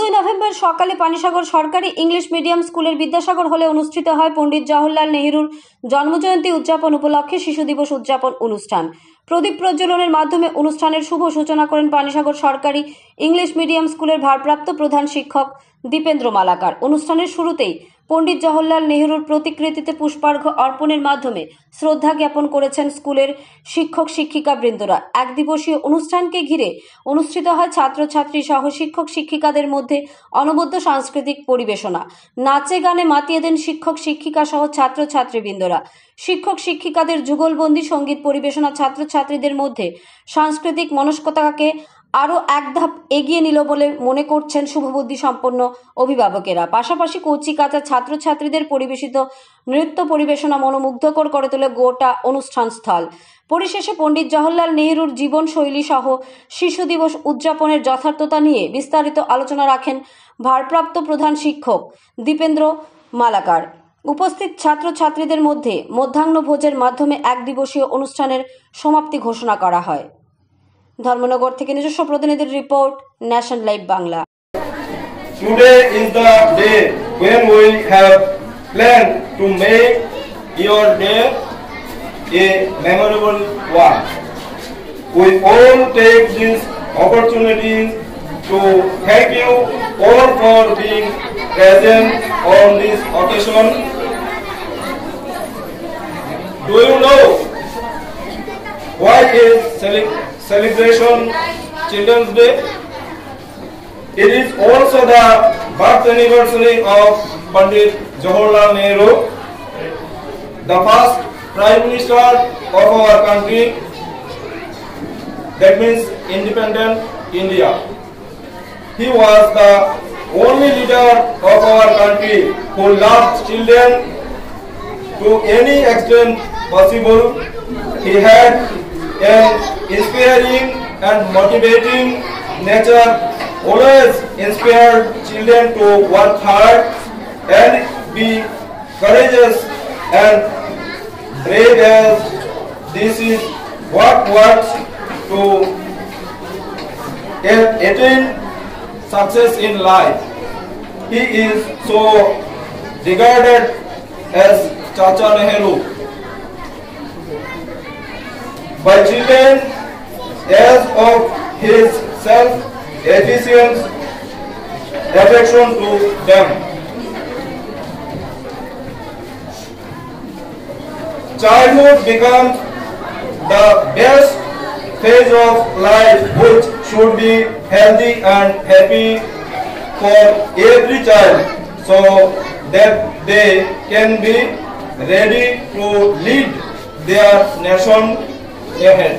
November সকালে পানিসাগর সরকারি English medium স্কুলের বিদ্যাসাগর হলে অনুষ্ঠিত হয় পণ্ডিত জওহরলাল নেহরুর জন্মজয়ন্তী উদযাপন উপলক্ষে শিশু দিবস উদযাপন অনুষ্ঠান। প্রদীপ প্রজ্বলনের মাধ্যমে অনুষ্ঠানের শুভ সূচনা করেন পানিসাগর সরকারি ইংলিশ মিডিয়াম স্কুলের ভারপ্রাপ্ত প্রধান শিক্ষক দীপেন্দ্র মালাকার। অনুষ্ঠানের শুরুতেই পণ্ডিত জওহরলাল নেহরুর প্রতিকৃতিতে পুষ্পার্ঘ্য অর্পণের মাধ্যমে শ্রদ্ধা জ্ঞাপন করেছেন স্কুলের শিক্ষক শিক্ষিকা বৃন্দরা। এক দিবসীয় অনুষ্ঠানকে ঘিরে অনুষ্ঠিত হয় ছাত্রছাত্রী সহ শিক্ষক শিক্ষিকাদের মধ্যে অনবদ্য সাংস্কৃতিক পরিবেশনা। নাচে গানে মাতিয়ে দেন শিক্ষক শিক্ষিকা সহ ছাত্রছাত্রীবৃন্দরা। শিক্ষক শিক্ষিকাদের যুগলবন্দি সঙ্গীত পরিবেশনা ছাত্রছাত্রীদের মধ্যে সাংস্কৃতিক মনস্কতাকে আরও এক ধাপ এগিয়ে নিল বলে মনে করছেন শুভবুদ্ধি সম্পন্ন অভিভাবকেরা। পাশাপাশি কচি কাঁচা ছাত্রছাত্রীদের পরিবেশিত নৃত্য পরিবেশনা মনোমুগ্ধকর করে তোলে গোটা অনুষ্ঠান স্থল। পরিশেষে পণ্ডিত জওহরলাল নেহরুর জীবনশৈলী সহ শিশু দিবস উদযাপনের যথার্থতা নিয়ে বিস্তারিত আলোচনা রাখেন ভারপ্রাপ্ত প্রধান শিক্ষক দীপেন্দ্র মালাকার। উপস্থিত ছাত্রছাত্রীদের মধ্যে মধ্যাহ্ন ভোজের মাধ্যমে এক দিবসীয় অনুষ্ঠানের সমাপ্তি ঘোষণা করা হয়। ধর্মনগর থেকে নিজস্ব প্রতিনিধির report, nation live Bangla. Today is the day when we have planned to make your day a memorable one. We all take this opportunity to thank you all for being present on this occasion. Do you know why is celebration Children's Day? It is also the birth anniversary of Pandit Jawaharlal Nehru, the first Prime Minister of our country, that means independent India. He was the only leader of our country who loved children to any extent possible. He had an inspiring and motivating nature, always inspired children to work hard and be courageous and brave, as this is what works to attain success in life. He is so regarded as Chacha Nehru by children as of his self-efficient affection to them. Childhood becomes the best phase of life, which should be healthy and happy for every child, so that they can be ready to lead their nation ahead.